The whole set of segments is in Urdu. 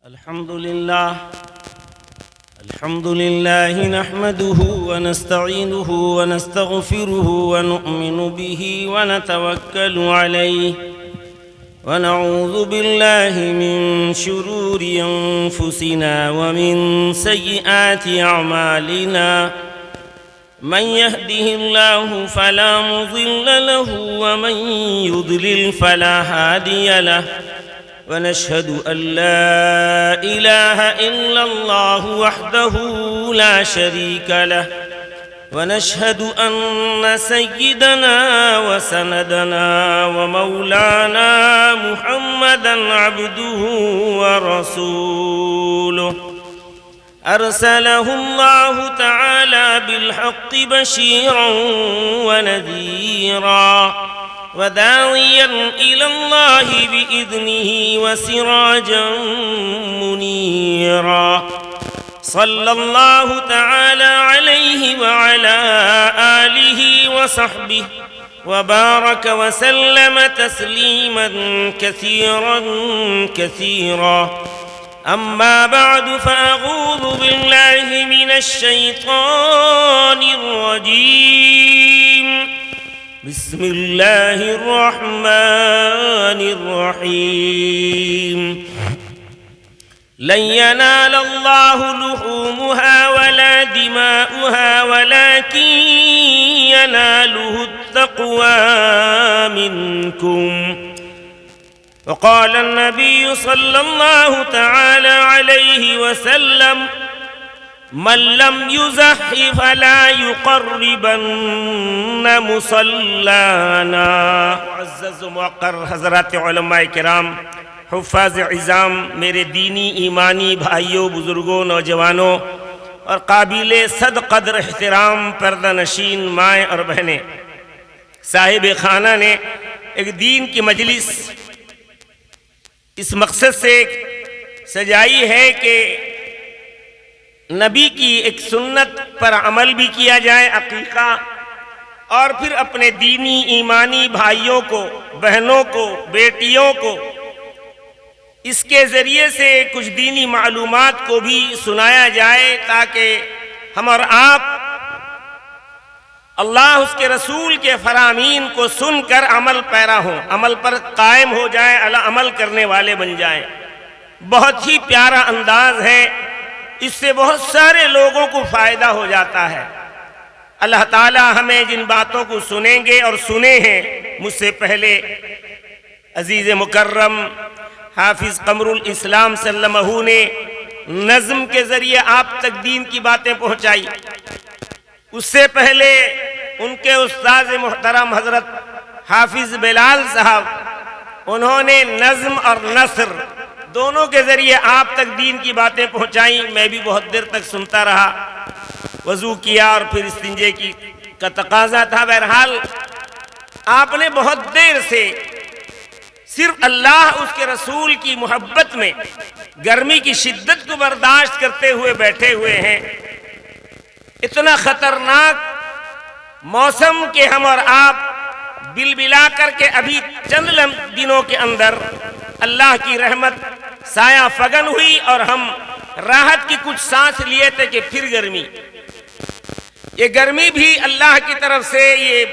الحمد لله نحمده ونستعينه ونستغفره ونؤمن به ونتوكل عليه ونعوذ بالله من شرور أنفسنا ومن سيئات أعمالنا من يهده الله فلا مضل له ومن يضلل فلا هادي له ونشهد أن لا إله إلا الله وحده لا شريك له ونشهد أن سيدنا وسندنا ومولانا محمدًا عبده ورسوله أرسله الله تعالى بالحق بشيرا ونذيرا وداعيا إلى الله بإذنه وسراجا منيرا صلى الله تعالى عليه وعلى آله وصحبه وبارك وسلم تسليما كثيرا كثيرا أما بعد فأعوذ بالله من الشيطان الرجيم بسم الله الرحمن الرحيم لن ينال الله لحومها ولا دماؤها ولكن يناله التقوى منكم وقال النبي صلى الله تعالى عليه وسلم من لم يزح فلا يقربن مصلانا. معزز و موقر حضرات علماء کرام، حفاظ عظام، میرے دینی ایمانی بھائیوں، بزرگوں، نوجوانوں اور قابل صد قدر احترام پردہ نشین مائیں اور بہنیں، صاحب خانہ نے ایک دین کی مجلس اس مقصد سے سجائی ہے کہ نبی کی ایک سنت پر عمل بھی کیا جائے، عقیقہ، اور پھر اپنے دینی ایمانی بھائیوں کو، بہنوں کو، بیٹیوں کو اس کے ذریعے سے کچھ دینی معلومات کو بھی سنایا جائے تاکہ ہم اور آپ اللہ اس کے رسول کے فرامین کو سن کر عمل پیرا ہوں، عمل پر قائم ہو جائیں، عمل کرنے والے بن جائیں۔ بہت ہی پیارا انداز ہے، اس سے بہت سارے لوگوں کو فائدہ ہو جاتا ہے۔ اللہ تعالی ہمیں جن باتوں کو سنیں گے اور سنے ہیں، مجھ سے پہلے عزیز مکرم حافظ قمر الاسلام صلی اللہ علیہ وسلم نے نظم کے ذریعے آپ تک دین کی باتیں پہنچائی، اس سے پہلے ان کے استاد محترم حضرت حافظ بلال صاحب، انہوں نے نظم اور نثر دونوں کے ذریعے آپ تک دین کی باتیں پہنچائیں۔ میں بھی بہت دیر تک سنتا رہا، وضو کیا اور پھر استنجے کا تقاضا تھا۔ بہرحال آپ نے بہت دیر سے صرف اللہ اس کے رسول کی محبت میں گرمی کی شدت کو برداشت کرتے ہوئے بیٹھے ہوئے ہیں۔ اتنا خطرناک موسم کہ ہم اور آپ بل بلا کر کے ابھی چند دنوں کے اندر اللہ کی رحمت سایہ فگن ہوئی اور ہم راحت کی کچھ سانس لیے تھے کہ پھر گرمی۔ یہ گرمی بھی اللہ کی طرف سے، یہ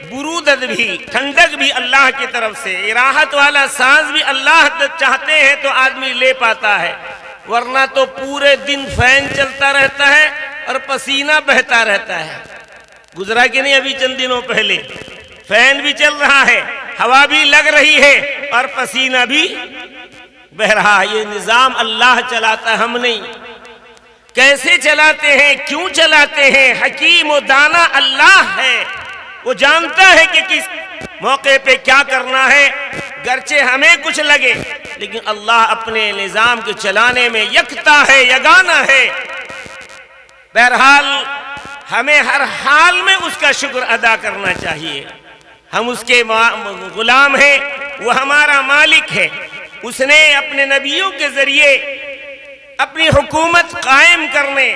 برودت بھی، ٹھنڈک بھی اللہ کی طرف سے، یہ راحت والا سانس بھی اللہ چاہتے ہیں تو آدمی لے پاتا ہے، ورنہ تو پورے دن فین چلتا رہتا ہے اور پسینہ بہتا رہتا ہے۔ گزرا کہ نہیں ابھی چند دنوں پہلے؟ فین بھی چل رہا ہے، ہوا بھی لگ رہی ہے اور پسینہ بھی بہ رہا ہے۔ یہ نظام اللہ چلاتا ہے، ہم نہیں۔ کیسے چلاتے ہیں، کیوں چلاتے ہیں؟ حکیم و دانا اللہ ہے، وہ جانتا ہے کہ کس موقع پہ کیا کرنا ہے، گرچہ ہمیں کچھ لگے لیکن اللہ اپنے نظام کے چلانے میں یکتا ہے، یگانہ ہے۔ بہرحال ہمیں ہر حال میں اس کا شکر ادا کرنا چاہیے۔ ہم اس کے غلام ہیں، وہ ہمارا مالک ہے۔ اس نے اپنے نبیوں کے ذریعے اپنی حکومت قائم کرنے،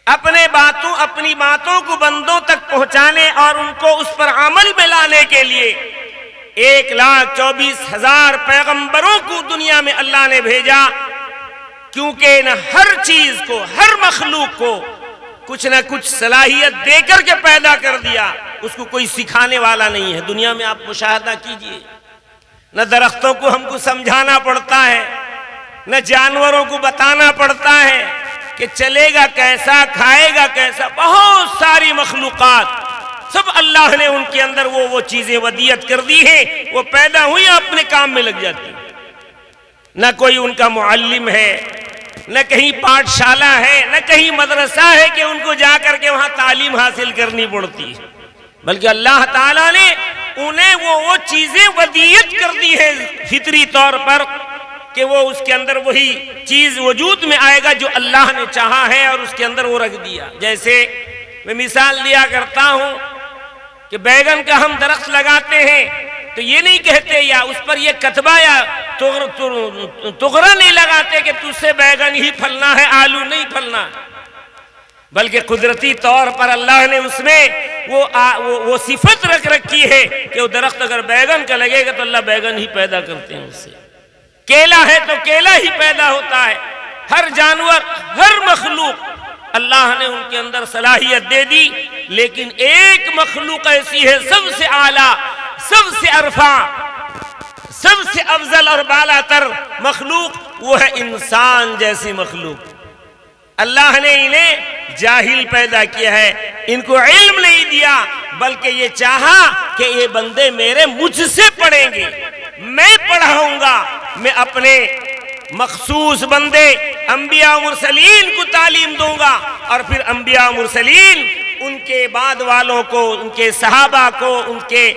اپنی باتوں کو بندوں تک پہنچانے اور ان کو اس پر عمل میں لانے کے لیے 1,24,000 پیغمبروں کو دنیا میں اللہ نے بھیجا، کیونکہ ہر چیز کو، ہر مخلوق کو کچھ نہ کچھ صلاحیت دے کر کے پیدا کر دیا، اس کو کوئی سکھانے والا نہیں ہے۔ دنیا میں آپ مشاہدہ کیجئے، نہ درختوں کو ہم کو سمجھانا پڑتا ہے، نہ جانوروں کو بتانا پڑتا ہے کہ چلے گا کیسا، کھائے گا کیسا۔ بہت ساری مخلوقات، سب اللہ نے ان کے اندر وہ چیزیں ودیعت کر دی ہیں، وہ پیدا ہوئی اپنے کام میں لگ جاتی ہیں۔ نہ کوئی ان کا معلم ہے، نہ کہیں پاٹھ شالہ ہے، نہ کہیں مدرسہ ہے کہ ان کو جا کر کے وہاں تعلیم حاصل کرنی پڑتی ہے، بلکہ اللہ تعالیٰ نے انہیں وہ چیزیں ودیعت کر دی ہیں فطری طور پر کہ وہ اس کے اندر وہی چیز وجود میں آئے گا جو اللہ نے چاہا ہے اور اس کے اندر وہ رکھ دیا۔ جیسے میں مثال دیا کرتا ہوں کہ بیگن کا ہم درخت لگاتے ہیں تو یہ نہیں کہتے یا اس پر یہ کتبہ یا تغرہ نہیں لگاتے کہ تجھ سے بیگن ہی پھلنا ہے، آلو نہیں پھلنا، بلکہ قدرتی طور پر اللہ نے اس میں وہ صفت رکھ رکھی ہے کہ وہ درخت اگر بیگن کا لگے گا تو اللہ بیگن ہی پیدا کرتے ہیں اس سے۔ کیلا ہے تو کیلا ہی پیدا ہوتا ہے۔ ہر جانور، ہر مخلوق اللہ نے ان کے اندر صلاحیت دے دی، لیکن ایک مخلوق ایسی ہے سب سے اعلیٰ، سب سے ارفع، سب سے افضل اور بالا تر مخلوق، وہ ہے انسان جیسی مخلوق۔ اللہ نے انہیں جاہل پیدا کیا ہے، ان کو علم نہیں دیا، بلکہ یہ چاہا کہ یہ بندے میرے مجھ سے پڑھیں گے، میں پڑھاؤں گا، میں اپنے مخصوص بندے انبیاء مرسلین کو تعلیم دوں گا، اور پھر انبیاء مرسلین ان کے بعد والوں کو، ان کے صحابہ کو، ان کے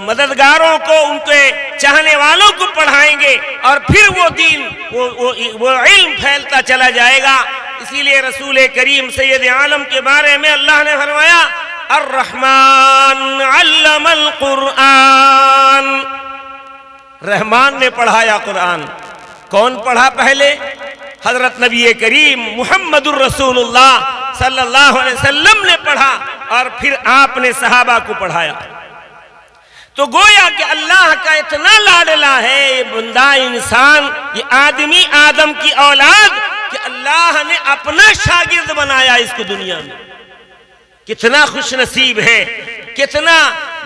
مددگاروں کو، ان کے چاہنے والوں کو پڑھائیں گے، اور پھر وہ دین، وہ علم پھیلتا چلا جائے گا۔ اسی لیے رسول کریم سید عالم کے بارے میں اللہ نے فرمایا الرحمن علم القرآن، رحمان نے پڑھایا قرآن۔ کون پڑھا پہلے؟ حضرت نبی کریم محمد الرسول اللہ صلی اللہ علیہ وسلم نے پڑھا، اور پھر آپ نے صحابہ کو پڑھایا۔ تو گویا کہ اللہ کا اتنا لاڈلا ہے یہ بندہ انسان، یہ آدمی، آدم کی اولاد، کہ اللہ نے اپنا شاگرد بنایا اس کو دنیا میں۔ کتنا خوش نصیب ہے، کتنا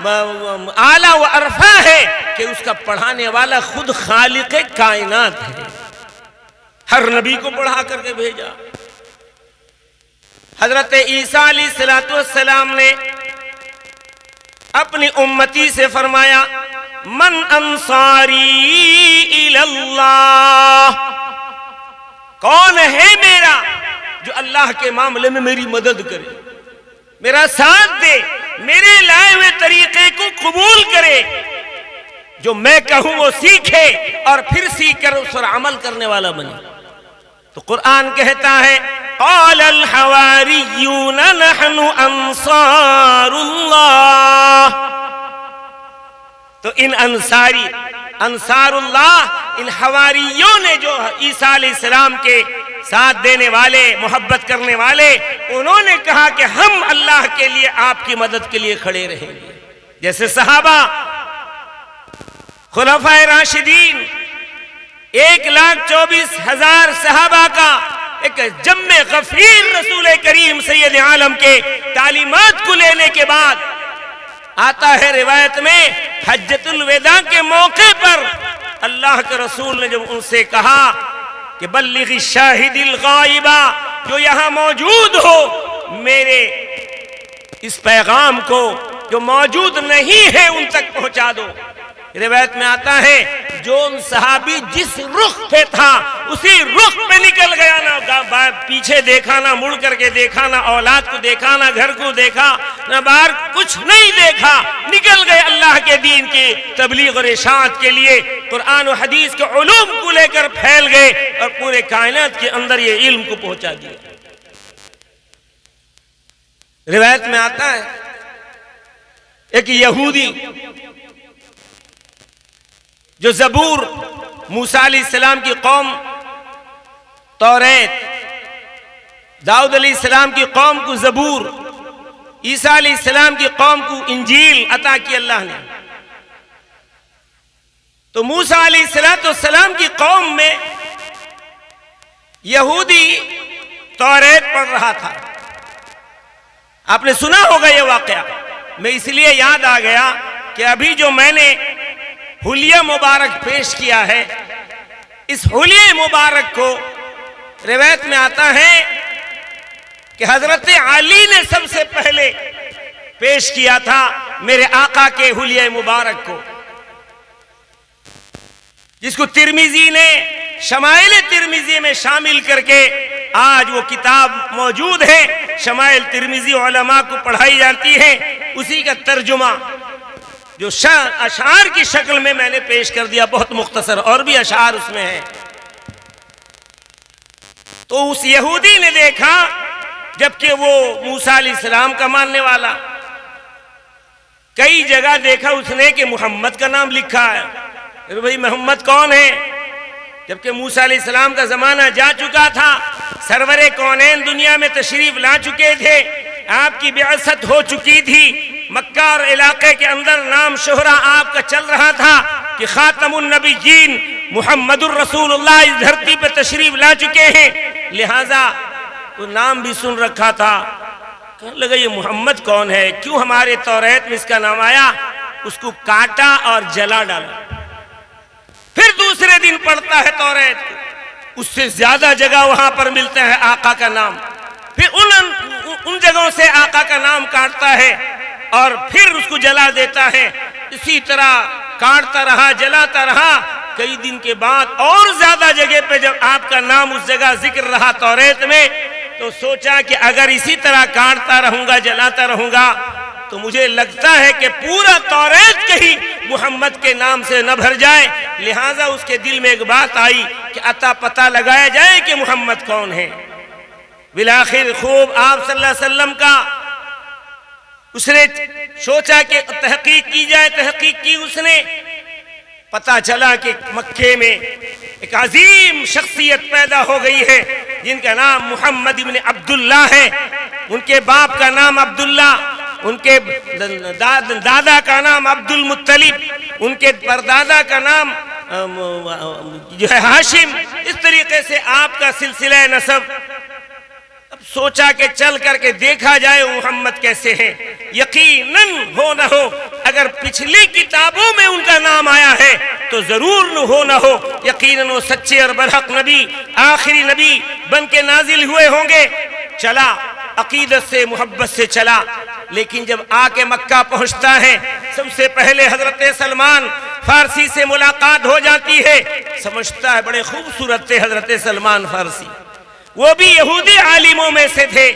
اعلیٰ و ارفع ہے کہ اس کا پڑھانے والا خود خالق کائنات ہے۔ ہر نبی کو پڑھا کر کے بھیجا۔ حضرت عیسیٰ علیہ السلام نے اپنی امتی سے فرمایا من انصاری اللہ، کون ہے میرا جو اللہ کے معاملے میں میری مدد کرے، میرا ساتھ دے، میرے لائے ہوئے طریقے کو قبول کرے، جو میں کہوں وہ سیکھے اور پھر سیکھ کر اس پر عمل کرنے والا بنے۔ تو قرآن کہتا ہے قال الحواریون نحن انصار اللہ، تو ان انصار اللہ، ان حواریوں نے جو عیسیٰ علیہ السلام کے ساتھ دینے والے، محبت کرنے والے، انہوں نے کہا کہ ہم اللہ کے لیے، آپ کی مدد کے لیے کھڑے رہیں گے۔ جیسے صحابہ، خلفائے راشدین، 1,24,000 صحابہ کا ایک جمع غفیر رسول کریم سید عالم کے تعلیمات کو لینے کے بعد آتا ہے روایت میں، حجۃ الوداع کے موقع پر اللہ کے رسول نے جب ان سے کہا کہ بلغ الشاہد الغائبہ، جو یہاں موجود ہو میرے اس پیغام کو جو موجود نہیں ہے ان تک پہنچا دو۔ روایت میں آتا ہے جو صحابی جس رخ پہ تھا اسی رخ پہ نکل گیا، نہ پیچھے دیکھا، نہ مڑ کر کے دیکھا، نہ اولاد کو دیکھا، نہ گھر کو دیکھا، نہ باہر کچھ نہیں دیکھا، نکل گئے اللہ کے دین کی تبلیغ اور اشاعت کے لیے، قرآن و حدیث کے علوم کو لے کر پھیل گئے اور پورے کائنات کے اندر یہ علم کو پہنچا دیا۔ روایت میں آتا ہے ایک یہودی جو زبور، موسیٰ علیہ السلام کی قوم توریت، داؤد علیہ السلام کی قوم کو زبور، عیسیٰ علیہ السلام کی قوم کو انجیل عطا کی اللہ نے، تو موسیٰ علیہ السلام کی قوم میں یہودی توریت پڑھ رہا تھا. آپ نے سنا ہوگا یہ واقعہ. میں اس لیے یاد آ گیا کہ ابھی جو میں نے حلیہ مبارک پیش کیا ہے، اس حلیہ مبارک کو روایت میں آتا ہے کہ حضرت علی نے سب سے پہلے پیش کیا تھا میرے آقا کے حلیہ مبارک کو، جس کو ترمذی نے شمائل ترمذی میں شامل کر کے آج وہ کتاب موجود ہے. شمائل ترمذی علماء کو پڑھائی جاتی ہے. اسی کا ترجمہ جو اشعار کی شکل میں نے پیش کر دیا، بہت مختصر، اور بھی اشعار اس میں ہیں. تو اس یہودی نے دیکھا، جبکہ وہ موسیٰ علیہ السلام کا ماننے والا، کئی جگہ دیکھا اس نے کہ محمد کا نام لکھا ہے. بھئی محمد کون ہے؟ جبکہ موسیٰ علیہ السلام کا زمانہ جا چکا تھا، سرور کونین دنیا میں تشریف لا چکے تھے، آپ کی بعثت ہو چکی تھی. مکہ اور علاقے کے اندر نام شہرہ آپ کا چل رہا تھا کہ خاتم النبیین محمد الرسول اللہ اس دھرتی پہ تشریف لا چکے ہیں. لہذا وہ نام بھی سن رکھا تھا. کہنے لگا یہ محمد کون ہے؟ کیوں ہمارے توریت میں اس کا نام آیا؟ اس کو کاٹا اور جلا ڈالا. پھر دوسرے دن پڑھتا ہے توریت کو، اس سے زیادہ جگہ وہاں پر ملتا ہے آقا کا نام. پھر ان جگہوں سے آقا کا نام کاٹتا ہے اور پھر اس کو جلا دیتا ہے. اسی طرح کاٹتا رہا، جلاتا رہا. کئی دن کے بعد اور زیادہ جگہ پہ جب آپ کا نام اس جگہ ذکر رہا توریت میں، تو سوچا کہ اگر اسی طرح کاٹتا رہوں گا، جلاتا رہوں گا، تو مجھے لگتا ہے کہ پورا توریت کہیں محمد کے نام سے نہ بھر جائے. لہٰذا اس کے دل میں ایک بات آئی کہ عطا پتہ لگایا جائے کہ محمد کون ہے. بالآخر خوب آپ صلی اللہ علیہ وسلم کا اس نے سوچا کہ تحقیق کی جائے. تحقیق کی اس نے، پتا چلا کہ مکے میں ایک عظیم شخصیت پیدا ہو گئی ہے جن کا نام محمد ابن عبداللہ ہے. ان کے باپ کا نام عبداللہ، ان کے دادا کا نام عبد المطلب، ان کے پردادا کا نام جو ہے ہاشم. اس طریقے سے آپ کا سلسلہ نسب. اب سوچا کہ چل کر کے دیکھا جائے محمد کیسے ہیں. یقیناً ہو نہ ہو اگر پچھلی کتابوں میں ان کا نام آیا ہے تو ضرور نہ ہو یقیناً وہ سچے اور برحق نبی، آخری نبی بن کے نازل ہوئے ہوں گے. چلا عقیدت سے، محبت سے چلا. لیکن جب آ کے مکہ پہنچتا ہے، سب سے پہلے حضرت سلمان فارسی سے ملاقات ہو جاتی ہے. سمجھتا ہے بڑے خوبصورت تھے حضرت سلمان فارسی، وہ بھی یہودی عالموں میں سے تھے.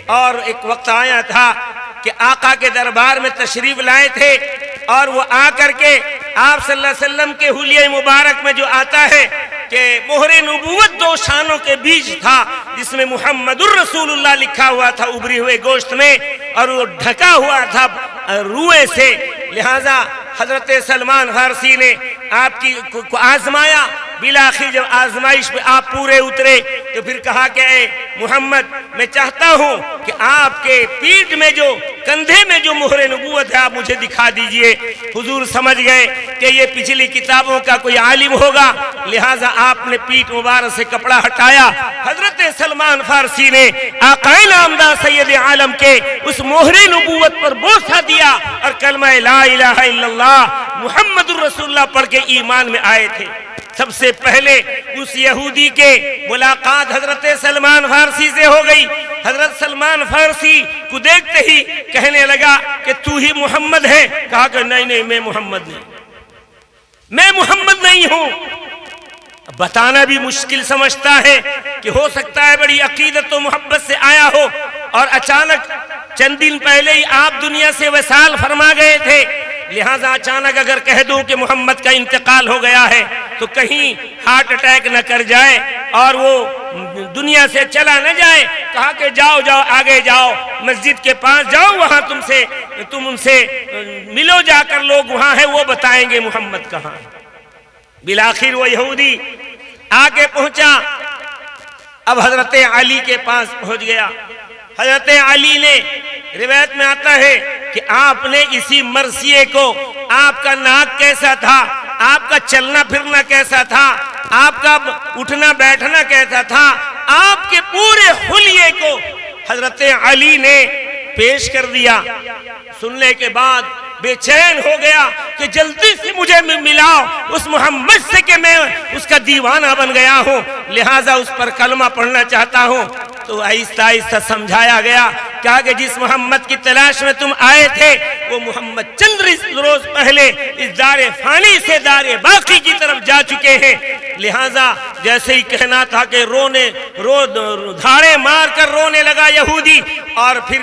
اور ایک وقت آیا تھا کہ آقا کے دربار میں تشریف لائے تھے، اور وہ آ کر کے آپ صلی اللہ علیہ وسلم کے حلیہ مبارک میں جو آتا ہے کہ مہر نبوت دو شانوں کے بیچ تھا، جس میں محمد الرسول اللہ لکھا ہوا تھا ابری ہوئے گوشت میں، اور وہ ڈھکا ہوا تھا روئے سے. لہذا حضرت سلمان فارسی نے آپ کو آزمایا. بالآخر جب آزمائش پہ آپ پورے اترے تو پھر کہا کہ اے محمد، میں چاہتا ہوں کہ آپ کے پیٹھ میں جو، کندھے میں جو مہر نبوت ہے آپ مجھے دکھا دیجئے. حضور سمجھ گئے کہ یہ پچھلی کتابوں کا کوئی عالم ہوگا. لہٰذا آپ نے پیٹھ مبارک سے کپڑا ہٹایا. حضرت سلمان فارسی نے آقا نامدار سید عالم کے اس مہر نبوت پر بوسہ دیا اور کلمہ لا الہ الا اللہ محمد الرسول اللہ پڑھ کے ایمان میں آئے تھے. سب سے پہلے اس یہودی کے ملاقات حضرت سلمان فارسی سے ہو گئی. حضرت سلمان فارسی کو دیکھتے ہی کہنے لگا کہ تو ہی محمد ہے. کہا کہ نہیں، میں محمد نہیں، میں محمد نہیں ہوں. بتانا بھی مشکل سمجھتا ہے کہ ہو سکتا ہے بڑی عقیدت و محبت سے آیا ہو اور اچانک چند دن پہلے ہی آپ دنیا سے وصال فرما گئے تھے. لہٰذا اچانک اگر کہہ دوں کہ محمد کا انتقال ہو گیا ہے تو کہیں ہارٹ اٹیک نہ کر جائے اور وہ دنیا سے چلا نہ جائے. کہا کہ جاؤ آگے جاؤ، مسجد کے پاس جاؤ، وہاں تم ان سے ملو. جا کر لوگ وہاں ہیں وہ بتائیں گے محمد کہاں. بالآخر وہ یہودی آگے پہنچا. اب حضرت علی کے پاس پہنچ گیا. حضرت علی نے، روایت میں آتا ہے کہ آپ نے اسی مرثیے کو، آپ کا ناک کیسا تھا آپ کا چلنا پھرنا کیسا تھا، آپ کا اٹھنا بیٹھنا کیسا تھا، آپ کے پورے حلیے کو حضرت علی نے پیش کر دیا۔ سننے کے بعد بے چین ہو گیا کہ جلدی سے مجھے ملاؤ اس محمد سے کہ میں اس کا دیوانہ بن گیا ہوں، لہٰذا اس پر کلمہ پڑھنا چاہتا ہوں۔ تو آہستہ آہستہ سمجھایا گیا، کہا کہ جس محمد کی تلاش میں تم آئے تھے وہ محمد چند روز پہلے اس دار فانی سے دار باقی کی طرف جا چکے ہیں، لہٰذا جیسے ہی کہنا تھا کہ دھاڑے مار کر رونے لگا یہودی، اور پھر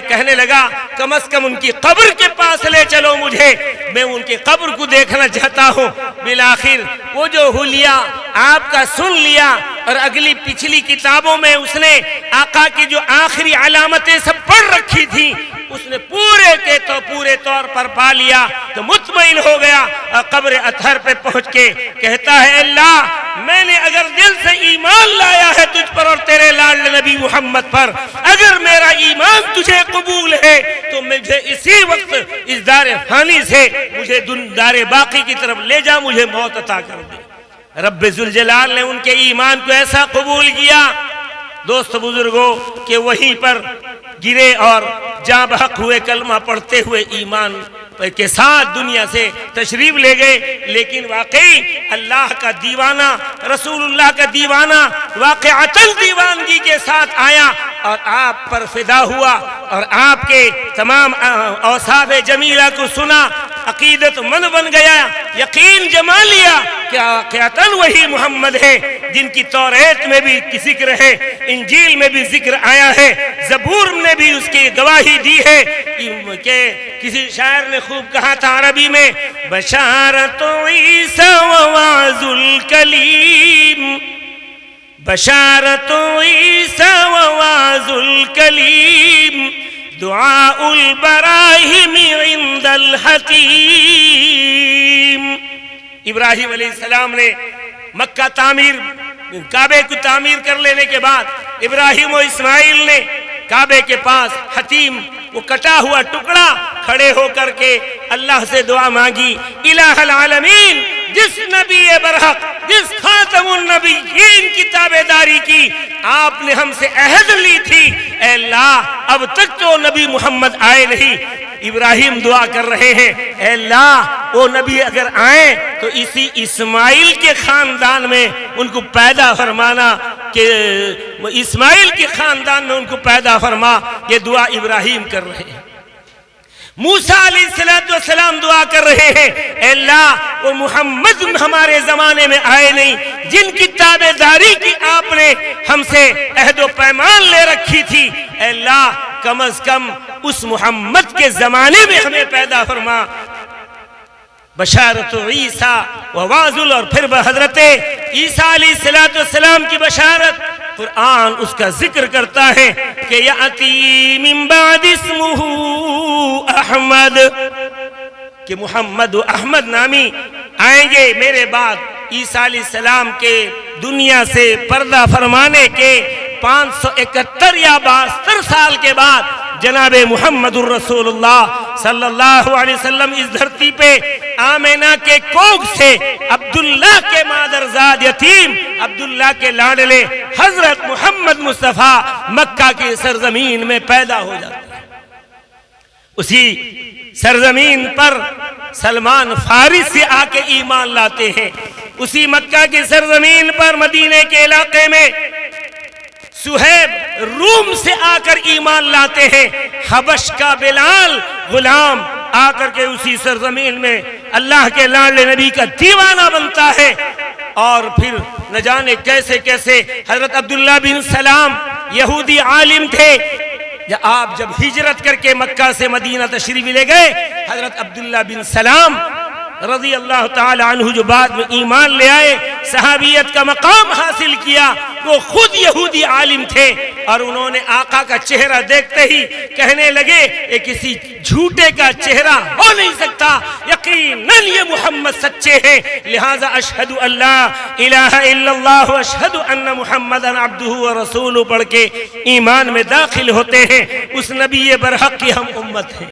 کہنے لگا کم از کم ان کی قبر کے پاس لے چلو مجھے، میں ان کی قبر کو دیکھنا چاہتا ہوں۔ بالآخر وہ جو حلیہ آپ کا سن لیا، اور اگلی پچھلی کتابوں میں اس نے آقا کی جو آخری علامتیں سب پڑھ رکھی تھی اس نے پورے طور پر پا لیا، تو مطمئن ہو گیا، اور قبر اطہر پہ پہنچ کے کہتا ہے اللہ میں نے اگر دل سے ایمان لایا ہے تجھ پر اور تیرے لاڈلے نبی محمد پر، اگر میرا ایمان تجھے قبول ہے تو مجھے اسی وقت اس دار فانی سے مجھے دار باقی کی طرف لے جا، مجھے موت عطا کر دے۔ رب ذوالجلال نے ان کے ایمان کو ایسا قبول کیا دوست بزرگوں کہ وہیں پر گرے اور جاں بحق ہوئے، کلمہ پڑھتے ہوئے ایمان کے ساتھ دنیا سے تشریف لے گئے۔ لیکن واقعی اللہ کا دیوانہ، رسول اللہ کا دیوانہ واقعتاً دیوانگی کے ساتھ آیا اور آپ پر فدا ہوا، اور آپ کے تمام اوصاف جمیلہ کو سنا، عقیدت مند بن گیا، یقین جما لیا کہ واقعتاً وہی محمد ہے جن کی توریت میں بھی ذکر ہے، انجیل میں بھی ذکر آیا ہے، زبور نے بھی اس کی گواہی دی ہے کہ کسی شاعر نے خوب کہا تھا عربی میں، بشارت عیسیٰ و وعظ الکلیم، بشارت عیسیٰ و وعظ الکلیم، دعاء البراہیم عند الحکیم۔ ابراہیم علیہ السلام نے مکہ کعبے کو تعمیر کر لینے کے بعد ابراہیم و اسماعیل نے کعبے کے پاس حتیم وہ کٹا ہوا ٹکڑا کھڑے ہو کر کے اللہ سے دعا مانگی، الہ العالمین جس نبی برحق، جس خاتم النبیین کی تابعداری کی آپ نے ہم سے عہد لی تھی، اے اللہ اب تک تو نبی محمد آئے نہیں۔ ابراہیم دعا کر رہے ہیں، اے اللہ وہ نبی اگر آئیں تو اسی اسماعیل کے خاندان میں ان کو پیدا فرمانا، کہ اسماعیل کے خاندان میں ان کو پیدا فرما۔ یہ دعا ابراہیم کر رہے ہیں۔ موسیٰ علیہ السلام دعا کر رہے ہیں، اے اللہ وہ محمد ہمارے زمانے میں آئے نہیں جن کی تابعداری کی آپ نے ہم سے عہد و پیمان لے رکھی تھی، اے اللہ کم از کم اس محمد کے زمانے میں ہمیں پیدا فرما۔ بشارت عیسیٰ و وعظ، اور پھر حضرت عیسیٰ علیہ السلام کی بشارت قرآن اس کا ذکر کرتا ہے کہ یأتی من بعد اسمہ احمد، کہ محمد و احمد نامی آئیں گے میرے بعد۔ عیسیٰ علیہ السلام کے دنیا سے پردہ فرمانے کے 571 یا 72 سال کے بعد جناب محمد الرسول اللہ صلی اللہ علیہ وسلم اس دھرتی پہ آمینہ کے کوکھ سے عبداللہ کے مادرزاد یتیم عبداللہ کے لاڈلے حضرت محمد مصطفیٰ مکہ کی سرزمین میں پیدا ہو جاتے ہیں۔ اسی سرزمین پر سلمان فارس سے آ کے ایمان لاتے ہیں، اسی مکہ کی سرزمین پر مدینے کے علاقے میں سہیب روم سے آ کر ایمان لاتے ہیں، حبش کا بلال غلام آ کر کے اسی سرزمین میں اللہ کے لاڈلے نبی کا دیوانہ بنتا ہے۔ اور پھر نہ جانے کیسے کیسے حضرت عبداللہ بن سلام یہودی عالم تھے، آپ جب ہجرت کر کے مکہ سے مدینہ تشریف لے گئے، حضرت عبداللہ بن سلام رضی اللہ تعالی عنہ جو بعد میں ایمان لے آئے، صحابیت کا مقام حاصل کیا، وہ خود یہودی عالم تھے، اور انہوں نے آقا کا چہرہ دیکھتے ہی کہنے لگے یہ کسی جھوٹے کا چہرہ ہو نہیں سکتا، یقیناً یہ محمد سچے ہیں، لہذا اشہد ان لا الہ الا اللہ اشہد ان محمدًا عبدہ ورسولہ پڑھ کے ایمان میں داخل ہوتے ہیں۔ اس نبی برحق کی ہم امت ہیں۔